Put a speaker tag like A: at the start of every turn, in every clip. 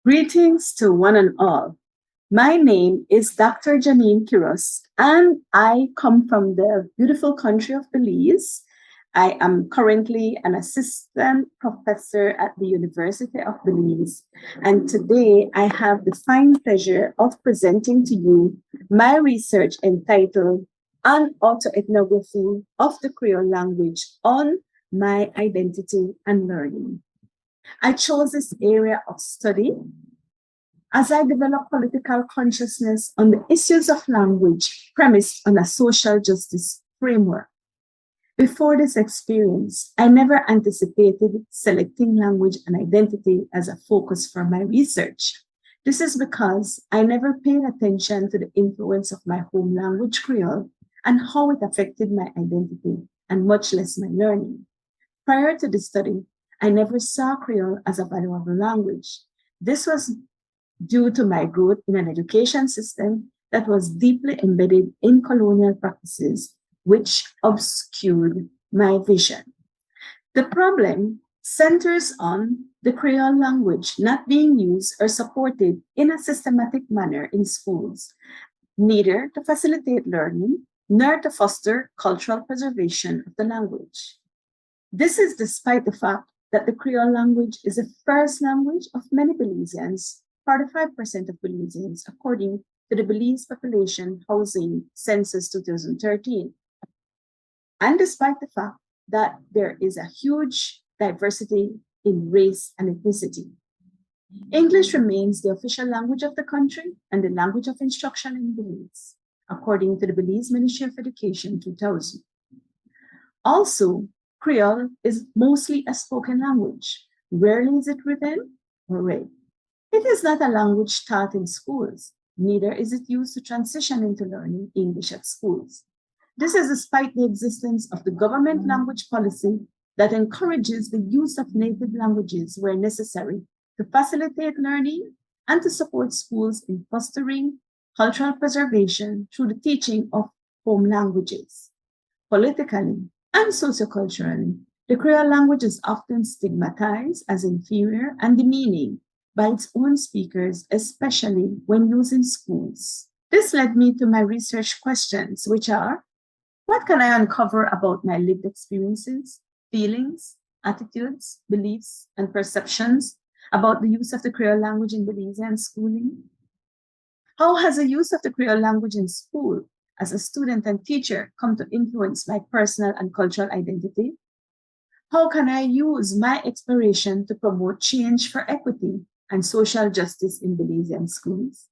A: Greetings to one and all. My name is Dr. Janeen Quiroz, and I come from the beautiful country of Belize. I am currently an assistant professor at the University of Belize, and today I have the fine pleasure of presenting to you my research entitled An Autoethnography of the Creole Language on My Identity and Learning. I chose this area of study as I develop political consciousness on the issues of language premised on a social justice framework. Before this experience, I never anticipated selecting language and identity as a focus for my research. This is because I never paid attention to the influence of my home language, Creole, and how it affected my identity, and much less my learning. Prior to this study, I never saw Creole as a valuable language. This was due to my growth in an education system that was deeply embedded in colonial practices, which obscured my vision. The problem centers on the Creole language not being used or supported in a systematic manner in schools, neither to facilitate learning nor to foster cultural preservation of the language. This is despite the fact that the Creole language is the first language of many Belizeans, 45% of Belizeans, according to the Belize Population Housing Census 2013. And despite the fact that there is a huge diversity in race and ethnicity, English remains the official language of the country and the language of instruction in Belize, according to the Belize Ministry of Education 2000. Also, Creole is mostly a spoken language. Rarely is it written or read. It is not a language taught in schools, neither is it used to transition into learning English at schools. This is despite the existence of the government language policy that encourages the use of native languages where necessary to facilitate learning and to support schools in fostering cultural preservation through the teaching of home languages. Politically and socioculturally, the Creole language is often stigmatized as inferior and demeaning by its own speakers, especially when used in schools. This led me to my research questions, which are: what can I uncover about my lived experiences, feelings, attitudes, beliefs, and perceptions about the use of the Creole language in Belizean schooling? How has the use of the Creole language in school as a student and teacher come to influence my personal and cultural identity? How can I use my exploration to promote change for equity and social justice in Belizean schools?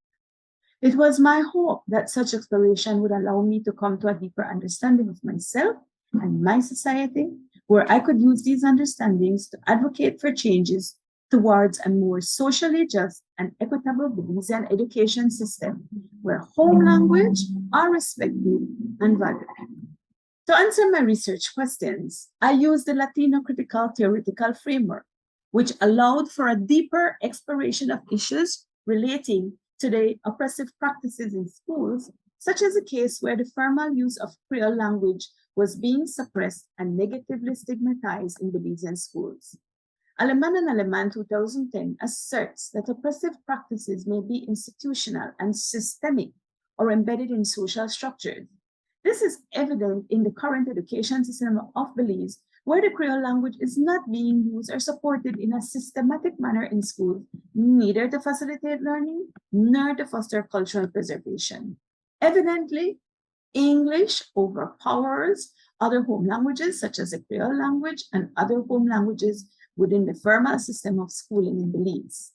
A: It was my hope that such exploration would allow me to come to a deeper understanding of myself and my society, where I could use these understandings to advocate for changes towards a more socially just and equitable Belizean education system, where home language are respected and valued. To answer my research questions, I used the Latino critical theoretical framework, which allowed for a deeper exploration of issues relating to the oppressive practices in schools, such as a case where the formal use of Creole language was being suppressed and negatively stigmatized in Belizean schools. Aleman and Aleman 2010 asserts that oppressive practices may be institutional and systemic or embedded in social structures. This is evident in the current education system of Belize, where the Creole language is not being used or supported in a systematic manner in schools, neither to facilitate learning nor to foster cultural preservation. Evidently, English overpowers other home languages, such as the Creole language and other home languages within the formal system of schooling in Belize.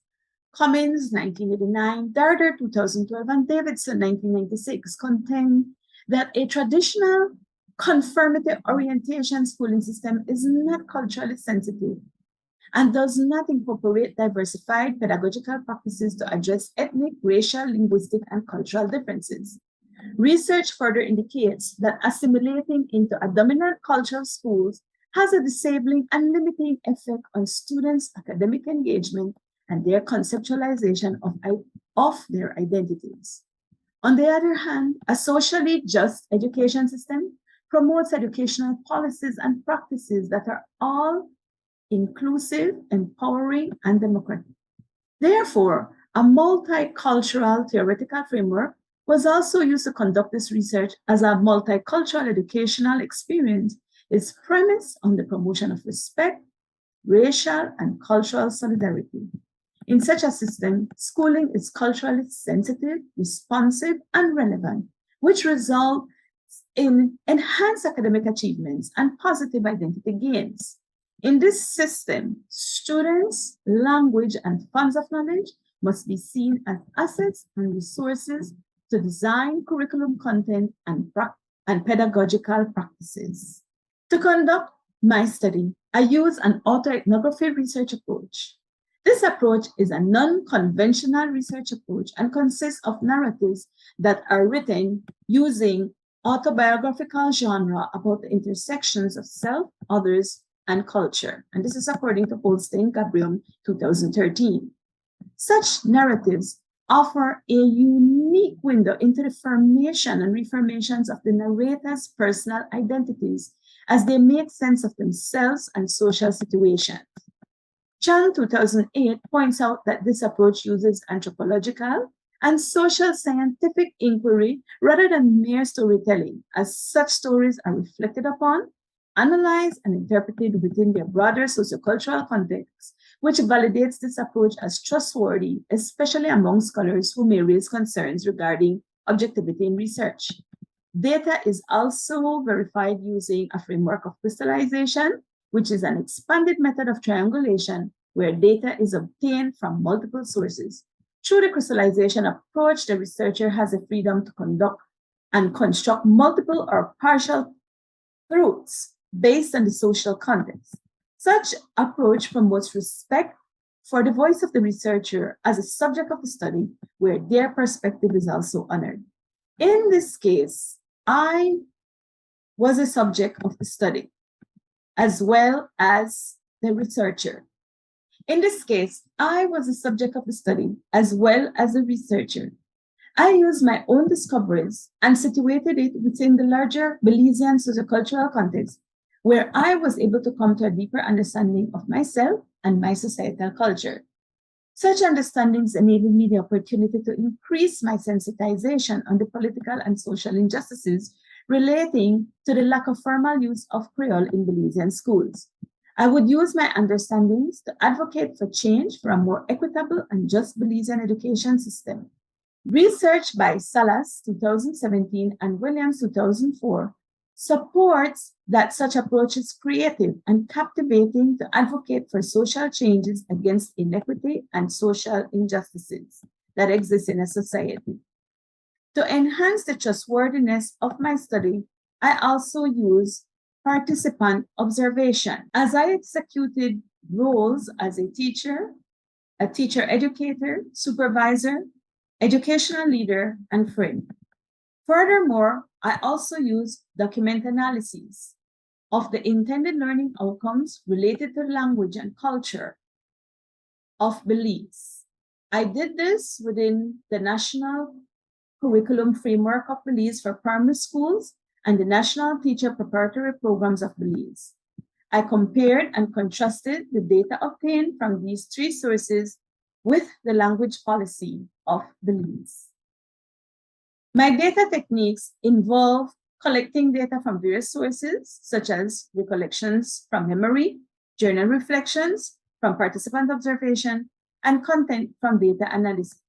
A: Cummins, 1989, Darder, 2012, and Davidson, 1996, contend that a traditional conformity orientation schooling system is not culturally sensitive and does not incorporate diversified pedagogical practices to address ethnic, racial, linguistic, and cultural differences. Research further indicates that assimilating into a dominant culture of schools has a disabling and limiting effect on students' academic engagement and their conceptualization of their identities. On the other hand, a socially just education system promotes educational policies and practices that are all inclusive, empowering, and democratic. Therefore, a multicultural theoretical framework was also used to conduct this research, as a multicultural educational experience is premised on the promotion of respect, racial, and cultural solidarity. In such a system, schooling is culturally sensitive, responsive, and relevant, which result in enhanced academic achievements and positive identity gains. In this system, students, language, and funds of knowledge must be seen as assets and resources to design curriculum content and pedagogical practices. To conduct my study, I use an autoethnography research approach. This approach is a non-conventional research approach and consists of narratives that are written using autobiographical genre about the intersections of self, others, and culture. And this is according to Holstein Gabriel 2013. Such narratives offer a unique window into the formation and reformations of the narrator's personal identities as they make sense of themselves and social situations. Chang 2008 points out that this approach uses anthropological and social scientific inquiry rather than mere storytelling, as such stories are reflected upon, analyzed, and interpreted within their broader sociocultural context, which validates this approach as trustworthy, especially among scholars who may raise concerns regarding objectivity in research. Data is also verified using a framework of crystallization, which is an expanded method of triangulation where data is obtained from multiple sources. Through the crystallization approach, the researcher has the freedom to conduct and construct multiple or partial truths based on the social context. Such approach promotes respect for the voice of the researcher as a subject of the study, where their perspective is also honored. In this case, I was a subject of the study, as well as the researcher. In this case, I was the subject of the study, as well as the researcher. I used my own discoveries and situated it within the larger Belizean sociocultural context, where I was able to come to a deeper understanding of myself and my societal culture. Such understandings enabled me the opportunity to increase my sensitization on the political and social injustices relating to the lack of formal use of Kriol in Belizean schools. I would use my understandings to advocate for change for a more equitable and just Belizean education system. Research by Salas 2017 and Williams 2004 supports that such approach is creative and captivating to advocate for social changes against inequity and social injustices that exist in a society. To enhance the trustworthiness of my study, I also use participant observation as I executed roles as a teacher educator, supervisor, educational leader, and friend. Furthermore, I also use document analyses of the intended learning outcomes related to language and culture of Belize. I did this within the National Curriculum Framework of Belize for primary schools and the National Teacher Preparatory Programs of Belize. I compared and contrasted the data obtained from these three sources with the language policy of Belize. My data techniques involve collecting data from various sources, such as recollections from memory, journal reflections from participant observation, and content from data analysis.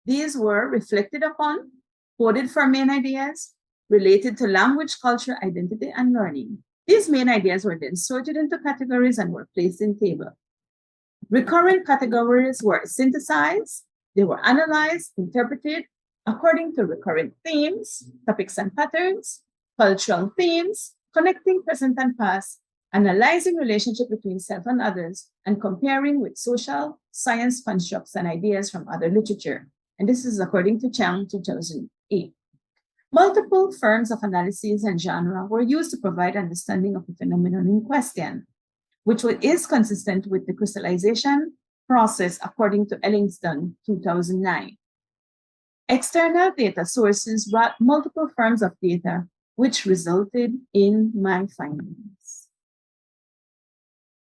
A: These were reflected upon, coded for main ideas related to language, culture, identity, and learning. These main ideas were then sorted into categories and were placed in tables. Recurrent categories were synthesized, they were analyzed, interpreted according to recurrent themes, topics and patterns, cultural themes, connecting present and past, analyzing relationship between self and others, and comparing with social science constructs and ideas from other literature. And this is according to Chang 2008. Multiple forms of analysis and genre were used to provide understanding of the phenomenon in question, which is consistent with the crystallization process according to Ellingston 2009. External data sources brought multiple forms of data, which resulted in my findings.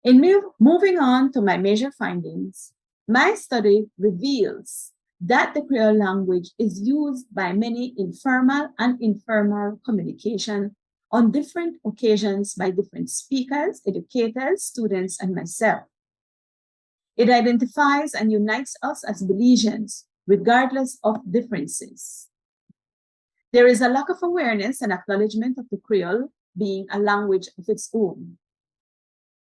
A: In moving on to my major findings, My study reveals that the Creole language is used by many in formal and informal communication on different occasions by different speakers, educators, students, and myself. It identifies and unites us as Belizeans, regardless of differences. There is a lack of awareness and acknowledgement of the Creole being a language of its own.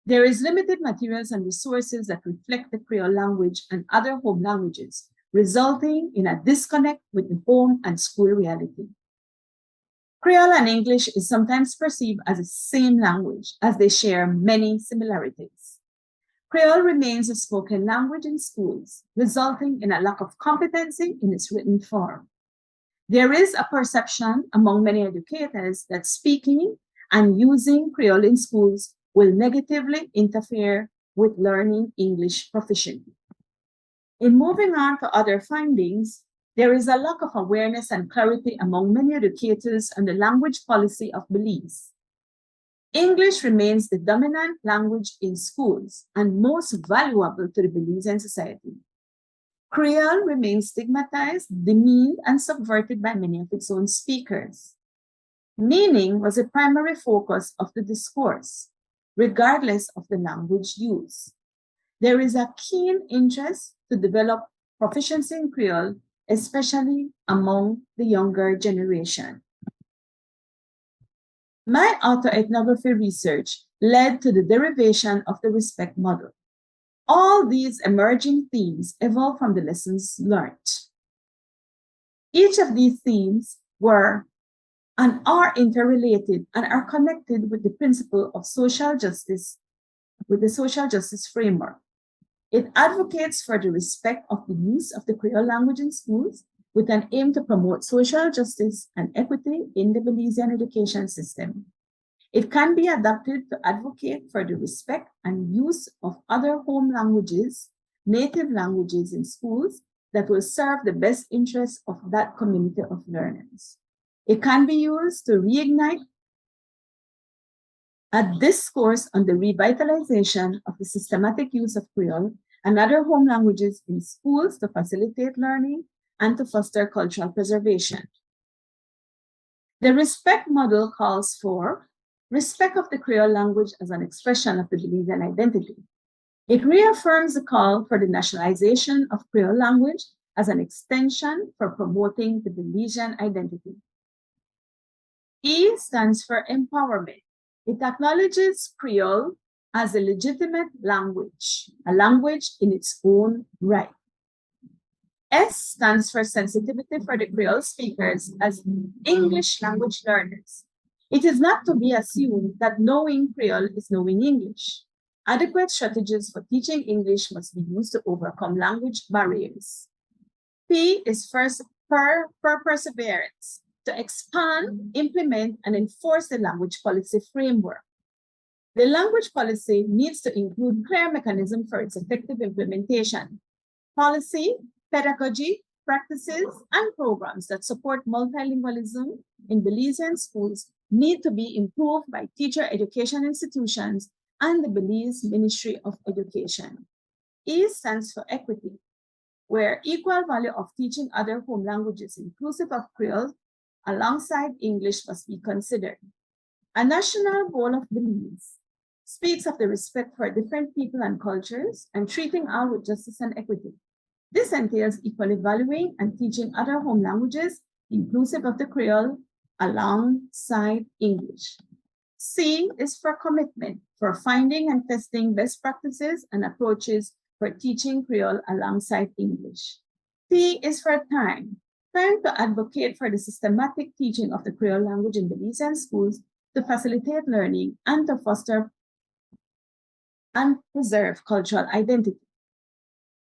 A: There is limited materials and resources that reflect the Creole language and other home languages, resulting in a disconnect with the home and school reality. Creole and English is sometimes perceived as the same language, as they share many similarities. Creole remains a spoken language in schools, resulting in a lack of competency in its written form. There is a perception among many educators that speaking and using Creole in schools will negatively interfere with learning English proficiently. In moving on to other findings, there is a lack of awareness and clarity among many educators on the language policy of Belize. English remains the dominant language in schools and most valuable to the Belizean society. Creole remains stigmatized, demeaned, and subverted by many of its own speakers. Meaning was a primary focus of the discourse, regardless of the language used. There is a keen interest to develop proficiency in Creole, especially among the younger generation. My autoethnography research led to the derivation of the respect model. All these emerging themes evolve from the lessons learned. Each of these themes were and are interrelated and are connected with the principle of social justice, with the social justice framework. It advocates for the respect of the use of the Creole language in schools with an aim to promote social justice and equity in the Belizean education system. It can be adapted to advocate for the respect and use of other home languages, native languages in schools that will serve the best interests of that community of learners. It can be used to reignite a discourse on the revitalization of the systematic use of Creole and other home languages in schools to facilitate learning and to foster cultural preservation. The respect model calls for respect of the Creole language as an expression of the Belizean identity. It reaffirms the call for the nationalization of Creole language as an extension for promoting the Belizean identity. E stands for empowerment. It acknowledges Creole as a legitimate language, a language in its own right. S stands for sensitivity for the Creole speakers as English language learners. It is not to be assumed that knowing Creole is knowing English. Adequate strategies for teaching English must be used to overcome language barriers. P is first for perseverance, to expand, implement, and enforce the language policy framework. The language policy needs to include clear mechanism for its effective implementation. Policy, pedagogy, practices, and programs that support multilingualism in Belizean schools need to be improved by teacher education institutions and the Belize Ministry of Education. E stands for equity, where equal value of teaching other home languages inclusive of Creole alongside English must be considered. A national goal of Belize speaks of the respect for different people and cultures and treating all with justice and equity. This entails equally valuing and teaching other home languages inclusive of the Creole alongside English. C is for commitment, for finding and testing best practices and approaches for teaching Creole alongside English. T is for time to advocate for the systematic teaching of the Creole language in Belizean schools to facilitate learning and to foster and preserve cultural identity.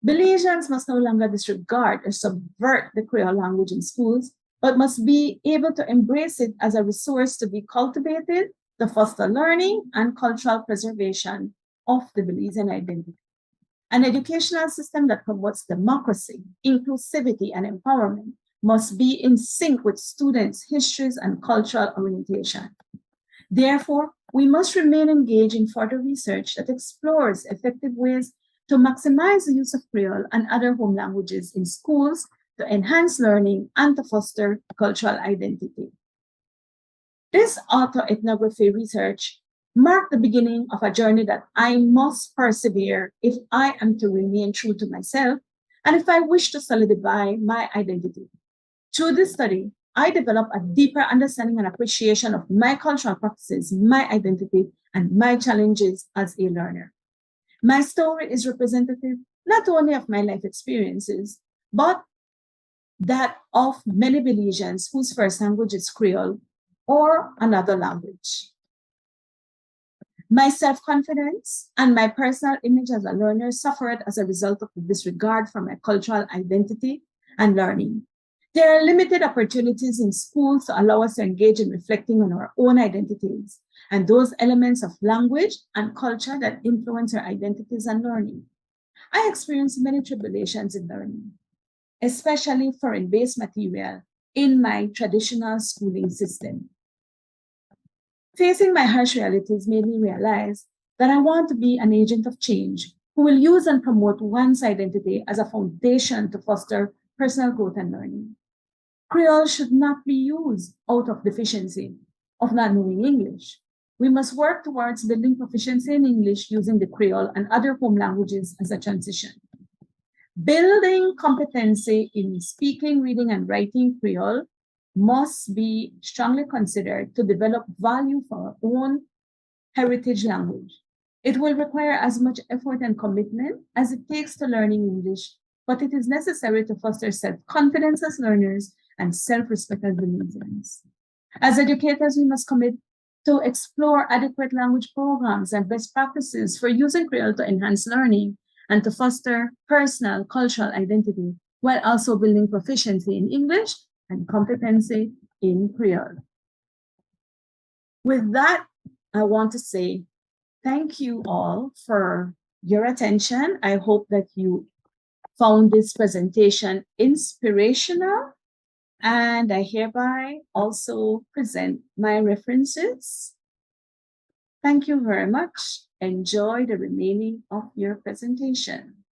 A: Belizeans must no longer disregard or subvert the Creole language in schools, but must be able to embrace it as a resource to be cultivated to foster learning and cultural preservation of the Belizean identity. An educational system that promotes democracy, inclusivity, and empowerment must be in sync with students' histories and cultural orientation. Therefore, we must remain engaged in further research that explores effective ways to maximize the use of Creole and other home languages in schools to enhance learning and to foster cultural identity. This autoethnography research marked the beginning of a journey that I must persevere if I am to remain true to myself and if I wish to solidify my identity. Through this study, I developed a deeper understanding and appreciation of my cultural practices, my identity, and my challenges as a learner. My story is representative not only of my life experiences, but that of many Belizeans whose first language is Creole or another language. My self-confidence and my personal image as a learner suffered as a result of the disregard for my cultural identity and learning. There are limited opportunities in schools to allow us to engage in reflecting on our own identities and those elements of language and culture that influence our identities and learning. I experienced many tribulations in learning, especially foreign-based material in my traditional schooling system. Facing my harsh realities made me realize that I want to be an agent of change who will use and promote one's identity as a foundation to foster personal growth and learning. Creole should not be used out of deficiency of not knowing English. We must work towards building proficiency in English using the Creole and other home languages as a transition. Building competency in speaking, reading, and writing Creole must be strongly considered to develop value for our own heritage language. It will require as much effort and commitment as it takes to learning English, but it is necessary to foster self-confidence as learners and self-respect as Belizeans. As educators, we must commit to explore adequate language programs and best practices for using Creole to enhance learning and to foster personal cultural identity, while also building proficiency in English and competency in Creole. With that, I want to say thank you all for your attention. I hope that you found this presentation inspirational, and I hereby also present my references. Thank you very much. Enjoy the remaining of your presentation.